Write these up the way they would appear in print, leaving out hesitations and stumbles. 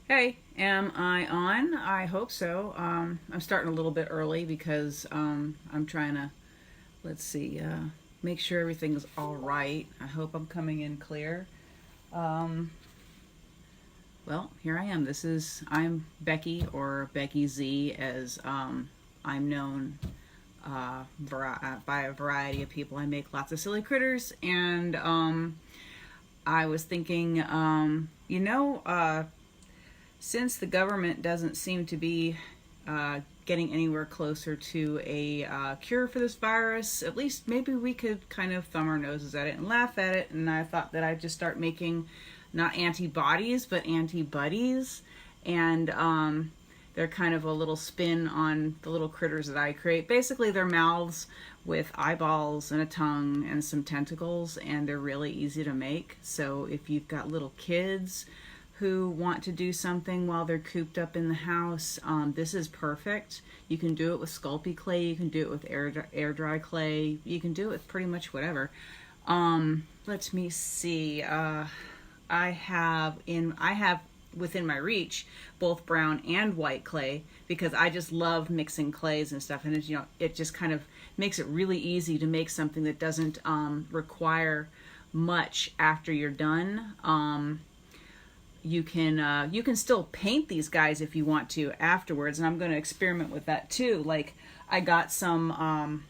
Hey, am I on? I hope so. I'm starting a little bit early because I'm trying to, let's see, make sure everything's all right. I hope I'm coming in clear. Um, well, here I am. I'm Becky, or Becky Z, as I'm known by a variety of people. I make lots of silly critters, and I was thinking, since the government doesn't seem to be getting anywhere closer to a cure for this virus, at least maybe we could kind of thumb our noses at it and laugh at it. And I thought that I'd just start making not antibodies, but AntiBuddies. And they're kind of a little spin on the little critters that I create. Basically, they're mouths with eyeballs and a tongue and some tentacles, and they're really easy to make. So if you've got little kids who want to do something while they're cooped up in the house, this is perfect. You can do it with Sculpey clay, you can do it with air dry clay, you can do it with pretty much whatever. Let me see. I have within my reach both brown and white clay, because I just love mixing clays and stuff, and it just kind of makes it really easy to make something that doesn't require much after you're done. You can still paint these guys if you want to afterwards, and I'm going to experiment with that too. Like, I got some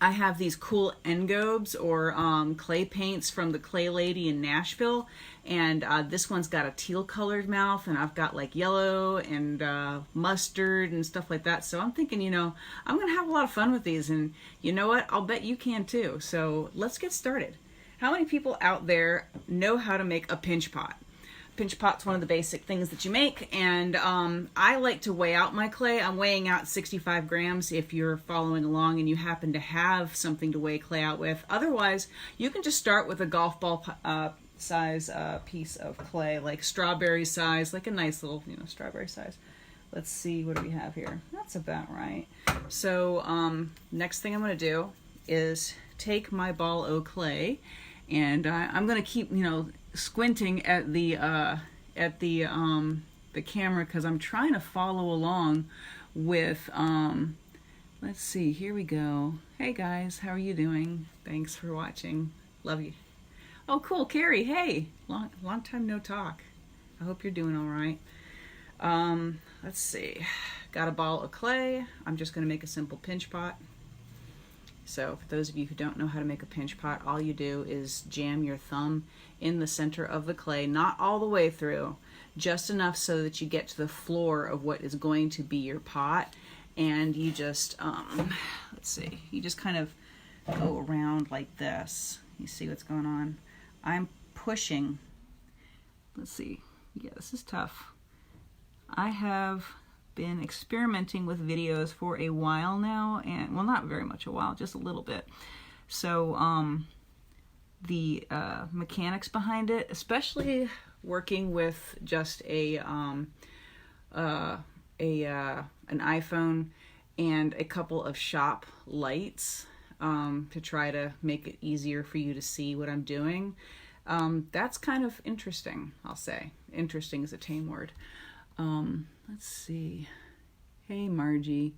I have these cool engobes, or clay paints from the Clay Lady in Nashville, and this one's got a teal colored mouth, and I've got like yellow and mustard and stuff like that. So I'm thinking, I'm gonna have a lot of fun with these, and you know what, I'll bet you can too. So let's get started. How many people out there know how to make a pinch pot? Pinch pot's one of the basic things that you make, and I like to weigh out my clay. I'm weighing out 65 grams if you're following along and you happen to have something to weigh clay out with. Otherwise, you can just start with a golf ball size piece of clay, like strawberry size, like a nice little strawberry size. Let's see, what do we have here? That's about right. So next thing I'm going to do is take my ball o' clay, and I'm going to keep squinting at the camera, because I'm trying to follow along with let's see, here we go. Hey guys, how are you doing? Thanks for watching. Love you. Oh cool, Carrie, hey, long time no talk. I hope you're doing all right. Let's see, got a ball of clay. I'm just going to make a simple pinch pot. So for those of you who don't know how to make a pinch pot, all you do is jam your thumb in the center of the clay, not all the way through, just enough so that you get to the floor of what is going to be your pot. And you just, let's see, you just kind of go around like this. You see what's going on? I'm pushing. Let's see. Yeah, this is tough. I have been experimenting with videos for a while now, and well, not very much a while, just a little bit. So the mechanics behind it, especially working with just an iPhone and a couple of shop lights to try to make it easier for you to see what I'm doing, that's kind of interesting. I'll say interesting is a tame word. Let's see. Hey Margie.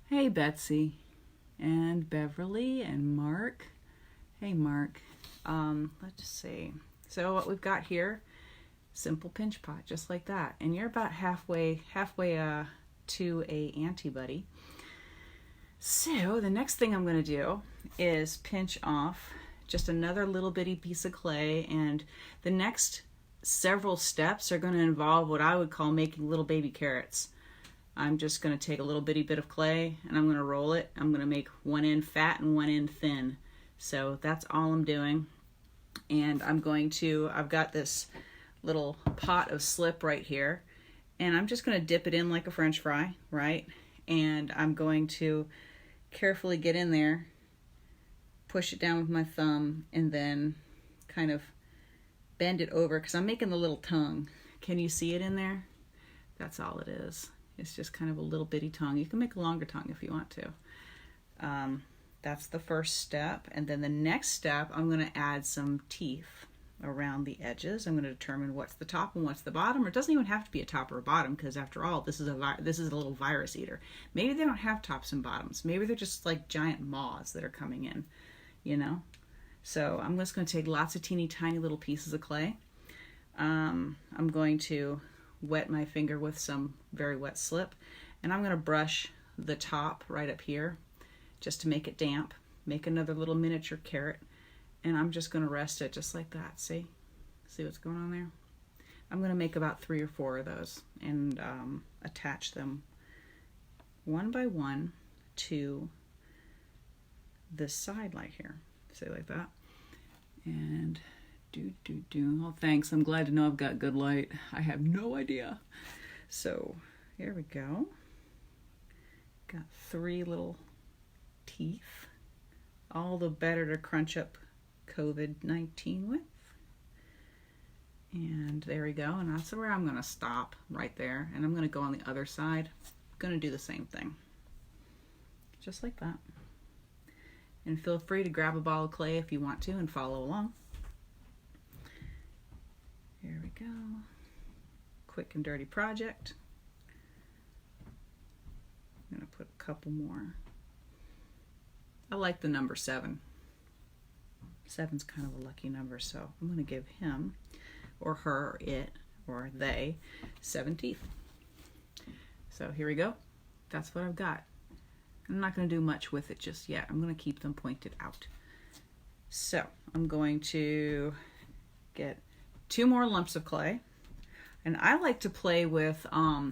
Hey Betsy. And Beverly and Mark. Hey Mark. Let's see. So what we've got here, simple pinch pot, just like that. And you're about halfway to a antibuddy. So the next thing I'm going to do is pinch off just another little bitty piece of clay, and the next several steps are going to involve what I would call making little baby carrots. I'm just going to take a little bitty bit of clay, and I'm going to roll it. I'm going to make one end fat and one end thin. So that's all I'm doing. And I've got this little pot of slip right here, and I'm just going to dip it in like a French fry, right? And I'm going to carefully get in there, push it down with my thumb, and then kind of bend it over, because I'm making the little tongue. Can you see it in there? That's all it is. It's just kind of a little bitty tongue. You can make a longer tongue if you want to. That's the first step. And then the next step, I'm going to add some teeth. around the edges. I'm going to determine what's the top and what's the bottom. Or it doesn't even have to be a top or a bottom, because after all, this is a little virus eater. Maybe they don't have tops and bottoms. Maybe they're just like giant moths that are coming in, you know. So I'm just going to take lots of teeny tiny little pieces of clay. I'm going to wet my finger with some very wet slip, and I'm going to brush the top right up here just to make it damp. Make another little miniature carrot, and I'm just going to rest it just like that. See what's going on there? I'm going to make about 3 or 4 of those and attach them one by one to this side light here. Say like that. And oh, thanks. I'm glad to know I've got good light. I have no idea. So here we go. Got 3 little teeth. All the better to crunch up COVID-19 with. And there we go. And that's where I'm going to stop right there. And I'm going to go on the other side. I'm going to do the same thing. Just like that. And feel free to grab a ball of clay if you want to and follow along. Here we go. Quick and dirty project. I'm going to put a couple more. I like the number 7. 7's kind of a lucky number, so I'm going to give him or her, or it, or they 7 teeth. So here we go. That's what I've got. I'm not going to do much with it just yet. I'm going to keep them pointed out. So I'm going to get 2 more lumps of clay. And I like to play with, I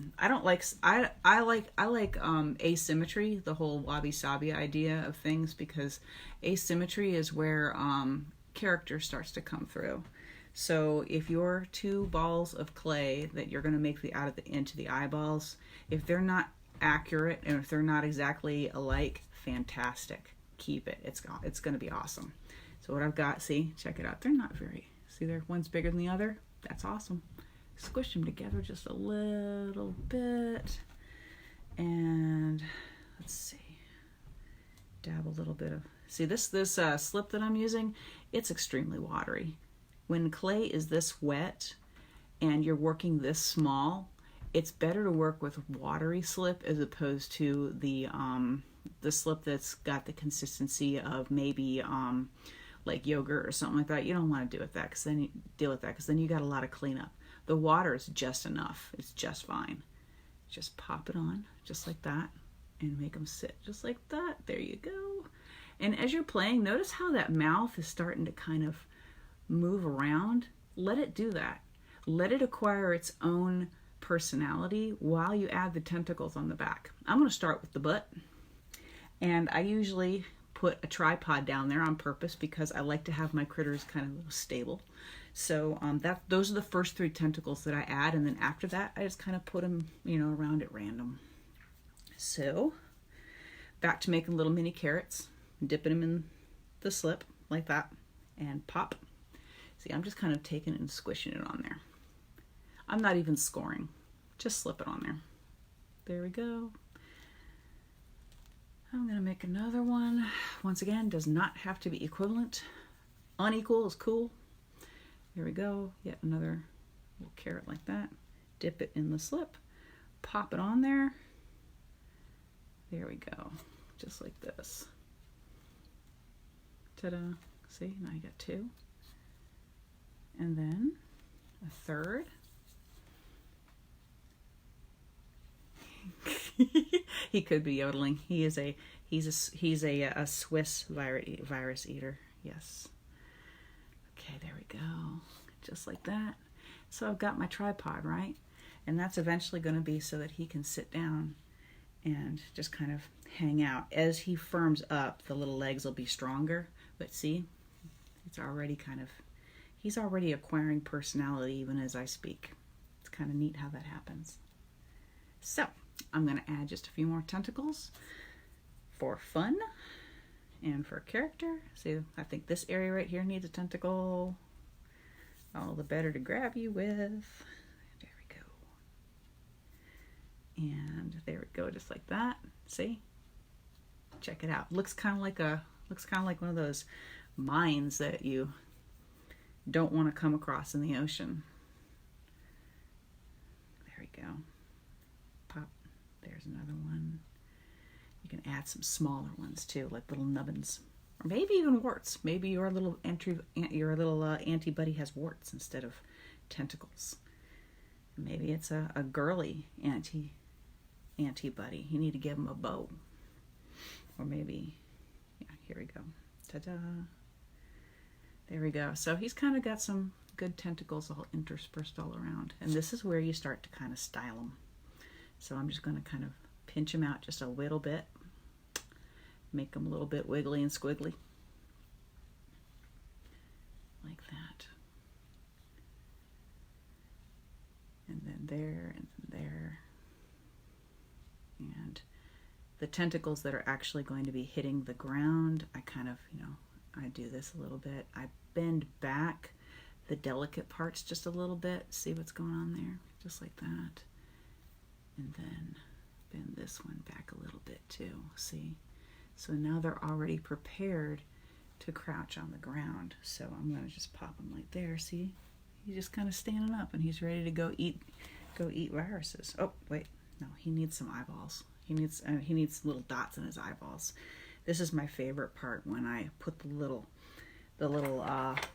like asymmetry, the whole wabi-sabi idea of things, because asymmetry is where character starts to come through. So if your 2 balls of clay that you're going to make into the eyeballs, if they're not accurate and if they're not exactly alike, fantastic. Keep it. It's going to be awesome. So what I've got, see, check it out. They're not very, see there, one's bigger than the other. That's awesome. Squish them together just a little bit, and let's see, dab a little bit of, see this slip that I'm using, it's extremely watery. When clay is this wet and you're working this small, it's better to work with watery slip as opposed to the slip that's got the consistency of maybe like yogurt or something like that. You don't want to deal with that, because then you got a lot of cleanup. The water is just enough. It's just fine. Just pop it on just like that and make them sit just like that. There you go. And as you're playing, notice how that mouth is starting to kind of move around. Let it do that. Let it acquire its own personality while you add the tentacles on the back. I'm going to start with the butt. And I usually put a tripod down there on purpose because I like to have my critters kind of stable. So those are the first 3 tentacles that I add, and then after that I just kind of put them, around at random. So back to making little mini carrots, dipping them in the slip like that, and pop. See, I'm just kind of taking it and squishing it on there. I'm not even scoring, just slip it on there. There we go. I'm going to make another one. Once again, does not have to be equivalent. Unequal is cool. Here we go. Yet another little carrot like that. Dip it in the slip. Pop it on there. There we go. Just like this. Ta-da. See, now you got 2. And then a third. He could be yodeling. He's a Swiss virus eater. Yes. Okay, there we go. Just like that. So I've got my tripod, right? And that's eventually going to be so that he can sit down and just kind of hang out. As he firms up, the little legs will be stronger. But see, he's already acquiring personality even as I speak. It's kind of neat how that happens. So I'm going to add just a few more tentacles for fun and for character. See, I think this area right here needs a tentacle. All the better to grab you with. There we go. And there we go, just like that. See? Check it out. Looks kind of like one of those mines that you don't want to come across in the ocean. There we go. Pop. There's another one. You can add some smaller ones too, like little nubbins, or maybe even warts. Maybe your little AntiBuddy has warts instead of tentacles. Maybe it's a girly AntiBuddy. You need to give him a bow, or maybe, yeah. Here we go. Ta-da! There we go. So he's kind of got some good tentacles all interspersed all around, and this is where you start to kind of style them. So I'm just going to kind of pinch them out just a little bit, make them a little bit wiggly and squiggly, like that. And then there, and then there. And the tentacles that are actually going to be hitting the ground, I kind of, I do this a little bit. I bend back the delicate parts just a little bit, see what's going on there, just like that. And then bend this one back a little bit too, see? So now they're already prepared to crouch on the ground. So I'm going to just pop him like there, see? He's just kind of standing up and he's ready to go eat viruses. Oh, wait, no, he needs some eyeballs. He needs little dots in his eyeballs. This is my favorite part, when I put the little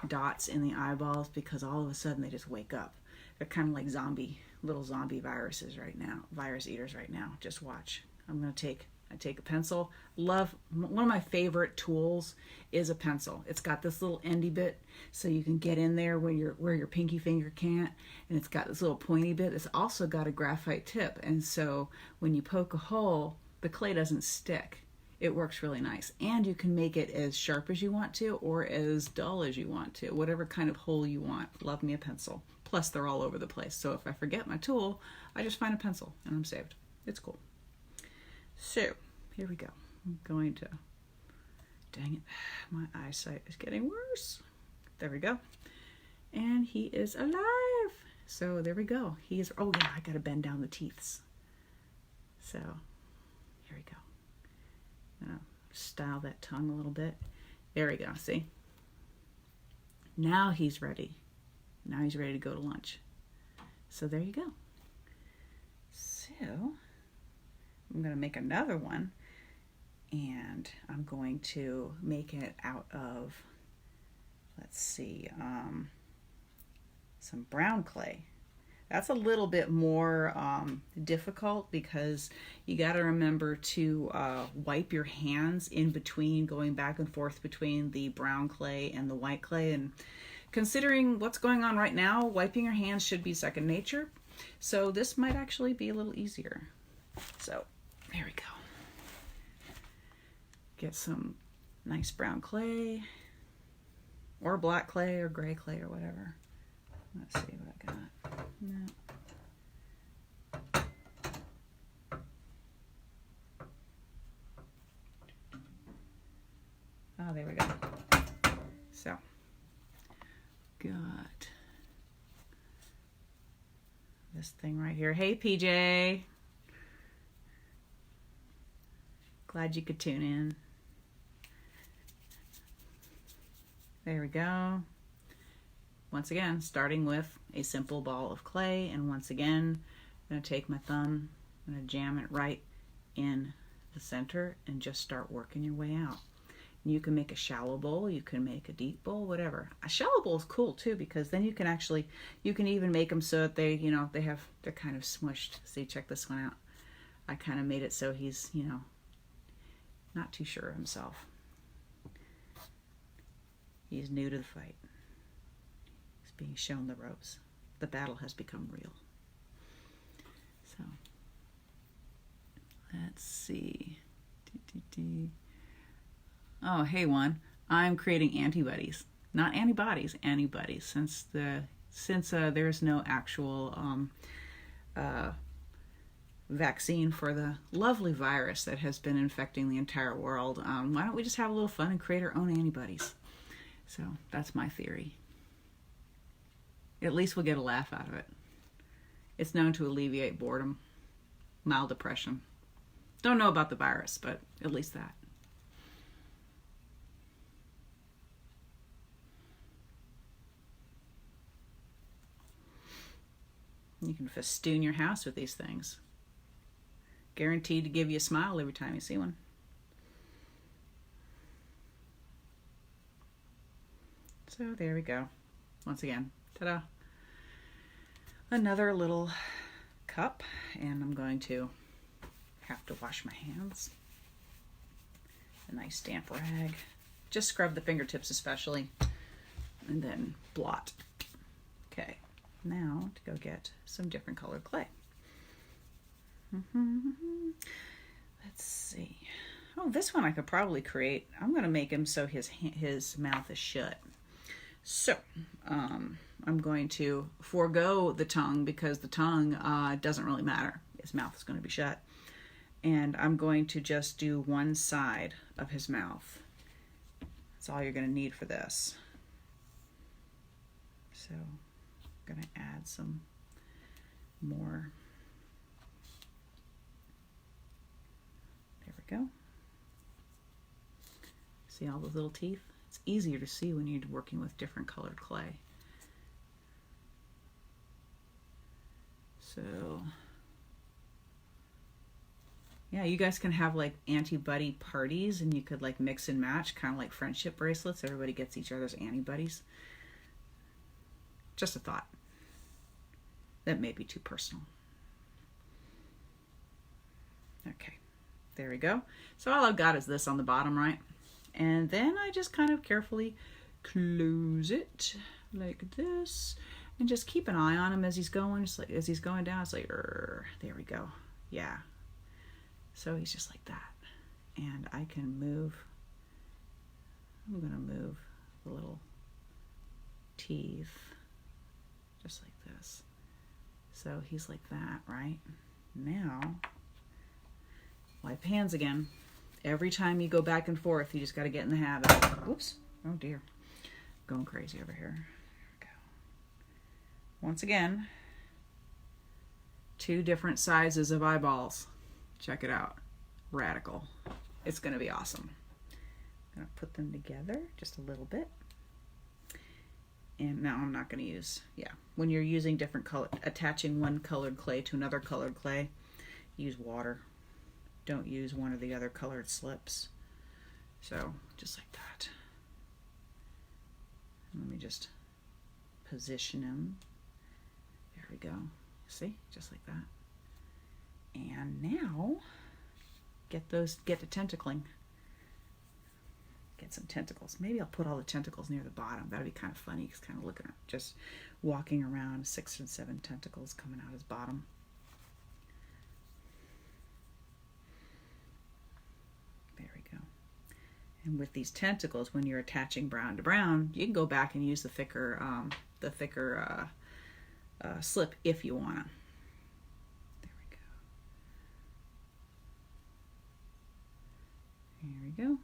dots in the eyeballs, because all of a sudden they just wake up. They're kind of like little zombie viruses right now, virus eaters right now. Just watch. I take a pencil. One of my favorite tools is a pencil. It's got this little endy bit, so you can get in there where your pinky finger can't, and it's got this little pointy bit. It's also got a graphite tip, and so when you poke a hole, the clay doesn't stick. It works really nice, and you can make it as sharp as you want to, or as dull as you want to, whatever kind of hole you want. Love me a pencil. Plus, they're all over the place, so if I forget my tool, I just find a pencil, and I'm saved. It's cool. So, here we go. I'm going to, dang it, my eyesight is getting worse. There we go. And he is alive. So there we go. Oh yeah, I gotta bend down the teeths. So, here we go. I'm gonna style that tongue a little bit. There we go, see? Now he's ready. Now he's ready to go to lunch. So there you go. So, I'm going to make another one, and I'm going to make it out of, let's see, some brown clay. That's a little bit more difficult, because you got to remember to wipe your hands in between, going back and forth between the brown clay and the white clay. And considering what's going on right now, wiping your hands should be second nature. So this might actually be a little easier. So there we go. Get some nice brown clay, or black clay, or gray clay, or whatever. Let's see what I got. No. Oh, there we go. So, got this thing right here. Hey, PJ. Glad you could tune in. There we go. Once again, starting with a simple ball of clay, and once again, I'm going to take my thumb, I'm going to jam it right in the center and just start working your way out. You can make a shallow bowl, you can make a deep bowl, whatever. A shallow bowl is cool too, because then you can even make them so that they're kind of smushed. See, check this one out. I kind of made it so he's, not too sure of himself. He's new to the fight. He's being shown the ropes. The battle has become real. So, let's see. Oh, hey one. I'm creating AntiBuddies. Not antibodies, AntiBuddies. Since there's no actual vaccine for the lovely virus that has been infecting the entire world, why don't we just have a little fun and create our own antibodies? So that's my theory. At least we'll get a laugh out of it. It's known to alleviate boredom, mild depression. Don't know about the virus, but at least that. You can festoon your house with these things. Guaranteed to give you a smile every time you see one. So there we go. Once again, ta-da. Another little cup, and I'm going to have to wash my hands. A nice damp rag. Just scrub the fingertips especially, and then blot. Okay, now to go get some different colored clay. Let's see. Oh, this one I could probably create. I'm going to make him so his mouth is shut. So, I'm going to forego the tongue because the tongue doesn't really matter. His mouth is going to be shut. And I'm going to just do one side of his mouth. That's all you're going to need for this. So, I'm going to add some more. There we go. See all those little teeth? It's easier to see when you're working with different colored clay. So, yeah, you guys can have like anti-buddy parties and you could like mix and match, kind of like friendship bracelets. Everybody gets each other's anti-buddies. Just a thought. That may be too personal. Okay, there we go. So all I've got is this on the bottom, right? And then I just kind of carefully close it like this, and just keep an eye on him as he's going. Just like as he's going down, it's like, there we go. Yeah. So he's just like that, and I can move. I'm gonna move the little teeth just like this. So he's like that, right? Now, wipe hands again. Every time you go back and forth, you just got to get in the habit. Oops. Oh dear. Going crazy over here. There we go. Once again, 2 different sizes of eyeballs. Check it out. Radical. It's going to be awesome. I'm going to put them together just a little bit. And now I'm not going to use, when you're using different color, attaching one colored clay to another colored clay, use water. Don't use one of the other colored slips. So, just like that. Let me just position him. There we go. See? Just like that. And now, get to tentacling. Get some tentacles. Maybe I'll put all the tentacles near the bottom. That'd be kind of funny. Because kind of looking at just walking around, 6 and 7 tentacles coming out his bottom. And with these tentacles, when you're attaching brown to brown, you can go back and use the thicker slip if you want to. There we go. Here we go.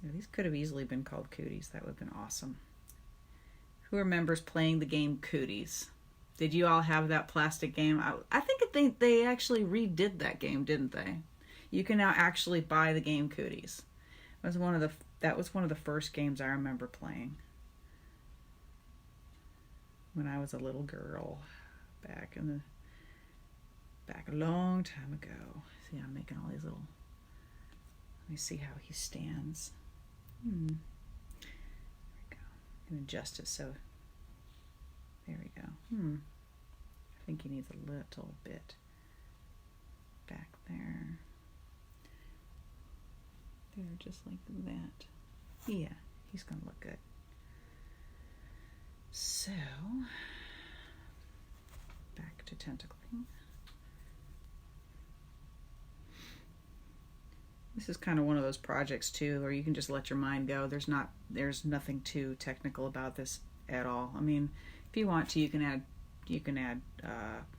Yeah, these could have easily been called cooties. That would have been awesome. Who remembers playing the game Cooties? Did you all have that plastic game? I think they actually redid that game, didn't they? You can now actually buy the game Cooties. That was one of the first games I remember playing when I was a little girl, back a long time ago. See, I'm making all these little. Let me see how he stands. Adjust it so there we go. I think he needs a little bit back there. There, just like that. Yeah, he's gonna look good. So back to tentacling. This is kind of one of those projects too where you can just let your mind go. There's nothing too technical about this at all. I mean, if you want to, you can add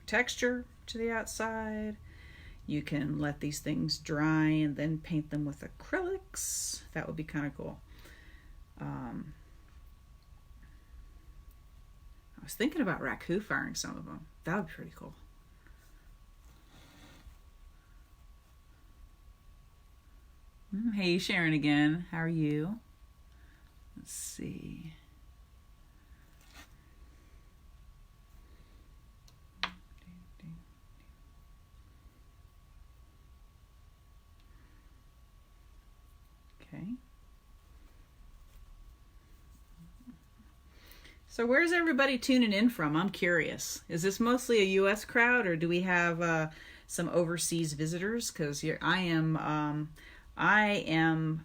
texture to the outside. You can let these things dry and then paint them with acrylics. That would be kind of cool. I was thinking about raku firing some of them. That would be pretty cool. Hey, Sharon again. How are you? Let's see. Okay. So where's everybody tuning in from? I'm curious. Is this mostly a U.S. crowd, or do we have some overseas visitors? Because I am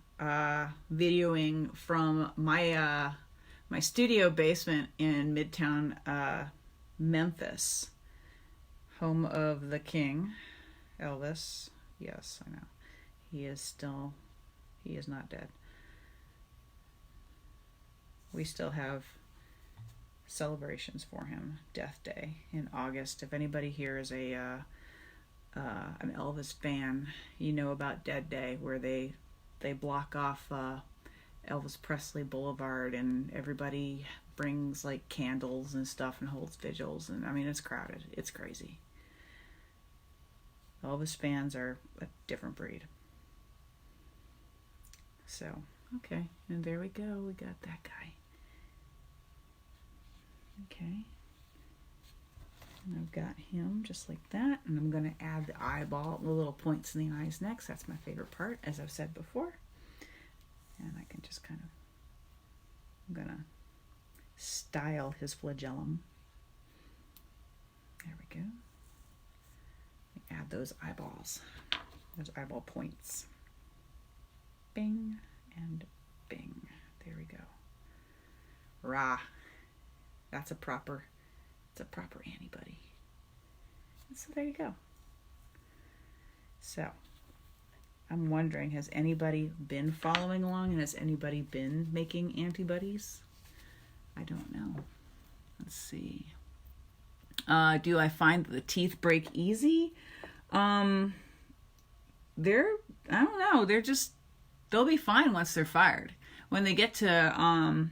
videoing from my studio basement in Midtown Memphis, home of the King, Elvis. Yes, I know. He is not dead. We still have celebrations for him, Death Day in August. If anybody here is an Elvis fan, you know about Dead Day, where they block off Elvis Presley Boulevard, and everybody brings like candles and stuff and holds vigils, and I mean, it's crowded. It's crazy. Elvis fans are a different breed. So, okay, and there we go. We got that guy. Okay. And I've got him just like that, and I'm going to add the eyeball, the little points in the eyes next. That's my favorite part, as I've said before. And I can just kind of, I'm going to style his flagellum. There we go. Add those eyeballs, those eyeball points. Bing and bing. There we go. Rah. It's a proper AntiBuddy. So there you go. So I'm wondering, has anybody been following along, and has anybody been making AntiBuddies? I don't know. Let's see. Do I find that the teeth break easy? I don't know. They'll be fine once they're fired. When they get to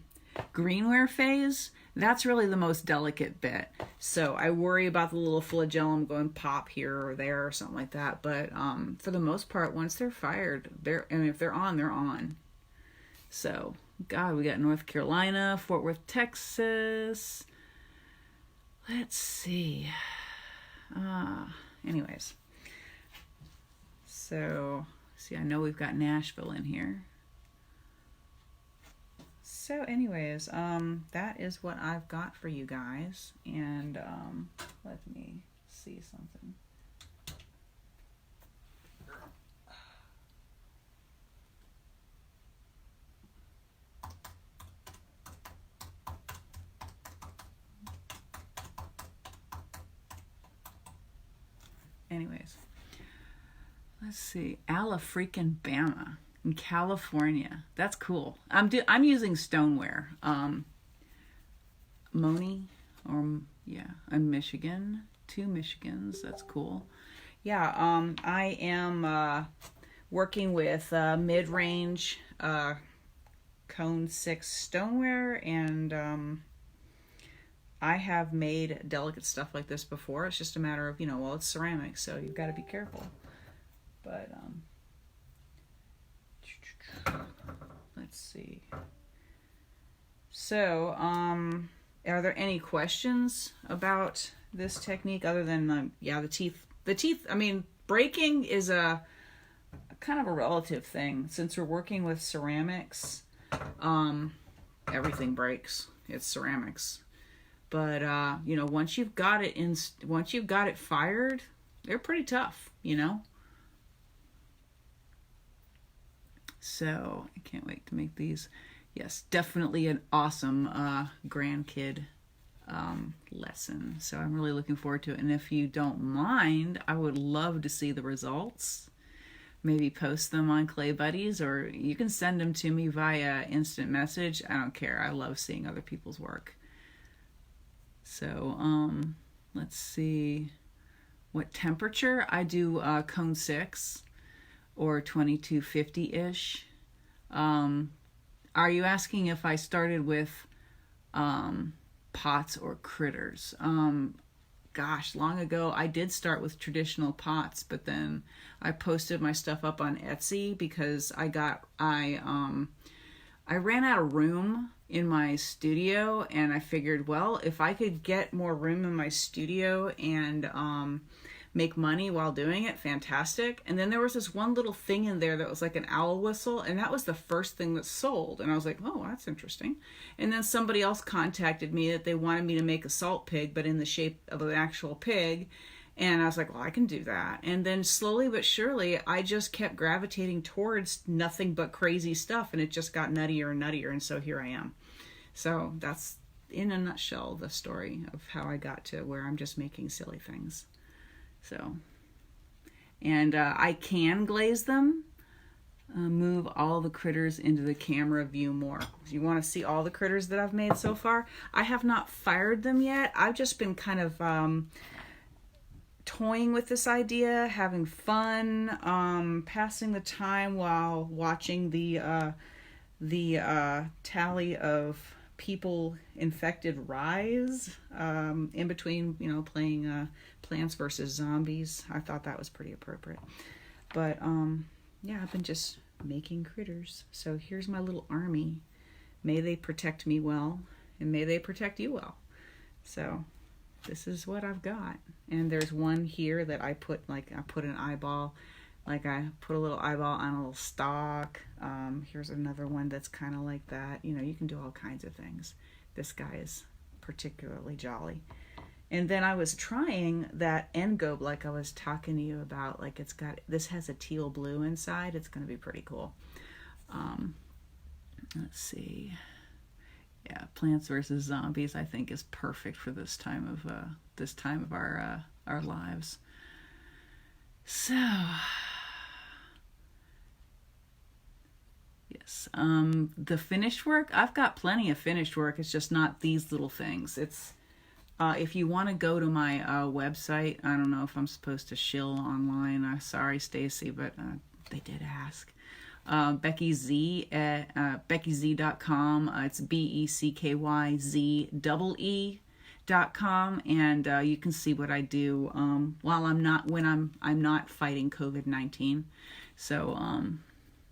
greenware phase, that's really the most delicate bit. So I worry about the little flagellum going pop here or there or something like that. But for the most part, once they're fired, if they're on, they're on. So, God, we got North Carolina, Fort Worth, Texas. Let's see. Anyways. So, see, I know we've got Nashville in here. So anyways, that is what I've got for you guys. And let me see something. Anyways, let's see. Freaking-Bama in California. That's cool. I'm using stoneware. Moni, in Michigan. 2 Michigans. That's cool. Yeah, I am working with mid-range cone 6 stoneware, and I have made delicate stuff like this before. It's just a matter of, it's ceramic, so you've got to be careful. But let's see. So, are there any questions about this technique other than the teeth? The teeth, I mean, breaking is a kind of a relative thing. Since we're working with ceramics, everything breaks. It's ceramics. But once you've got it fired, they're pretty tough, So I can't wait to make these. Yes, definitely an awesome grandkid lesson. So I'm really looking forward to it. And if you don't mind, I would love to see the results. Maybe post them on Clay Buddies, or you can send them to me via instant message. I don't care. I love seeing other people's work. So let's see what temperature. I do cone 6 or 2250-ish. Are you asking if I started with pots or critters? gosh, long ago, I did start with traditional pots, but then I posted my stuff up on Etsy because I ran out of room in my studio, and I figured, well, if I could get more room in my studio and make money while doing it, fantastic. And then there was this one little thing in there that was like an owl whistle, and that was the first thing that sold. And I was like, oh, that's interesting. And then somebody else contacted me that they wanted me to make a salt pig, but in the shape of an actual pig. And I was like, well, I can do that. And then slowly but surely, I just kept gravitating towards nothing but crazy stuff, and it just got nuttier and nuttier, and so here I am. So that's, in a nutshell, the story of how I got to where I'm just making silly things. So, and I can glaze them. Move all the critters into the camera view more. If you want to see all the critters that I've made so far, I have not fired them yet. I've just been kind of toying with this idea, having fun, passing the time while watching the tally of people infected rise in between, playing Plants vs. Zombies. I thought that was pretty appropriate. But yeah, I've been just making critters. So here's my little army. May they protect me well, and may they protect you well. So this is what I've got. And there's one here that I put an eyeball, like I put a little eyeball on a little stalk. Here's another one that's kind of like that. You can do all kinds of things. This guy is particularly jolly. And then I was trying that engobe, like I was talking to you about, like this has a teal blue inside. It's going to be pretty cool. Let's see. Yeah, Plants vs. Zombies, I think, is perfect for this time of our lives. So, yes, the finished work, I've got plenty of finished work. It's just not these little things. It's if you want to go to my website, I don't know if I'm supposed to shill online. Sorry, Stacy, but they did ask. Becky Z at BeckyZ.com. It's BeckyZ.com, and you can see what I do while I'm not fighting COVID-19. So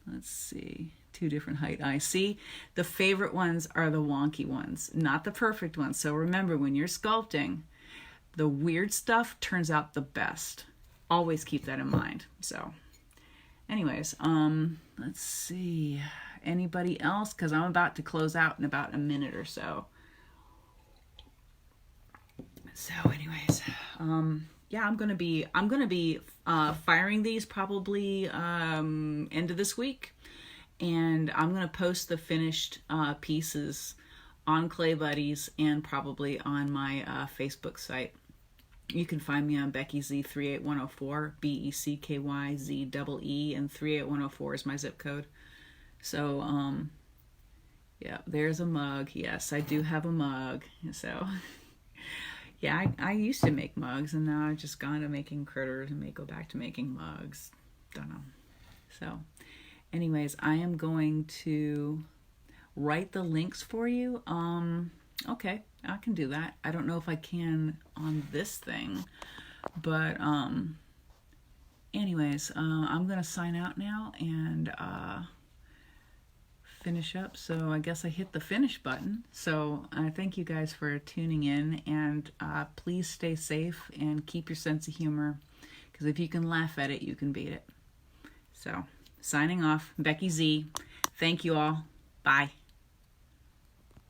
let's see. 2 different height eyes. See, the favorite ones are the wonky ones, not the perfect ones. So remember, when you're sculpting, the weird stuff turns out the best. Always keep that in mind. So anyways, let's see. Anybody else? Because I'm about to close out in about a minute or so. So anyways, yeah, I'm gonna be firing these probably end of this week. And I'm going to post the finished pieces on AntiBuddies and probably on my Facebook site. You can find me on Becky Z 38104, BECKYZEE, and 38104 is my zip code. So, yeah, there's a mug. Yes, I do have a mug. So, yeah, I used to make mugs, and now I've just gone to making critters and may go back to making mugs. Don't know. So, anyways, I am going to write the links for you. Okay, I can do that. I don't know if I can on this thing, but anyways, I'm going to sign out now and finish up. So I guess I hit the finish button. So I thank you guys for tuning in, and please stay safe and keep your sense of humor, because if you can laugh at it, you can beat it. So, signing off, Becky Z. Thank you all. Bye.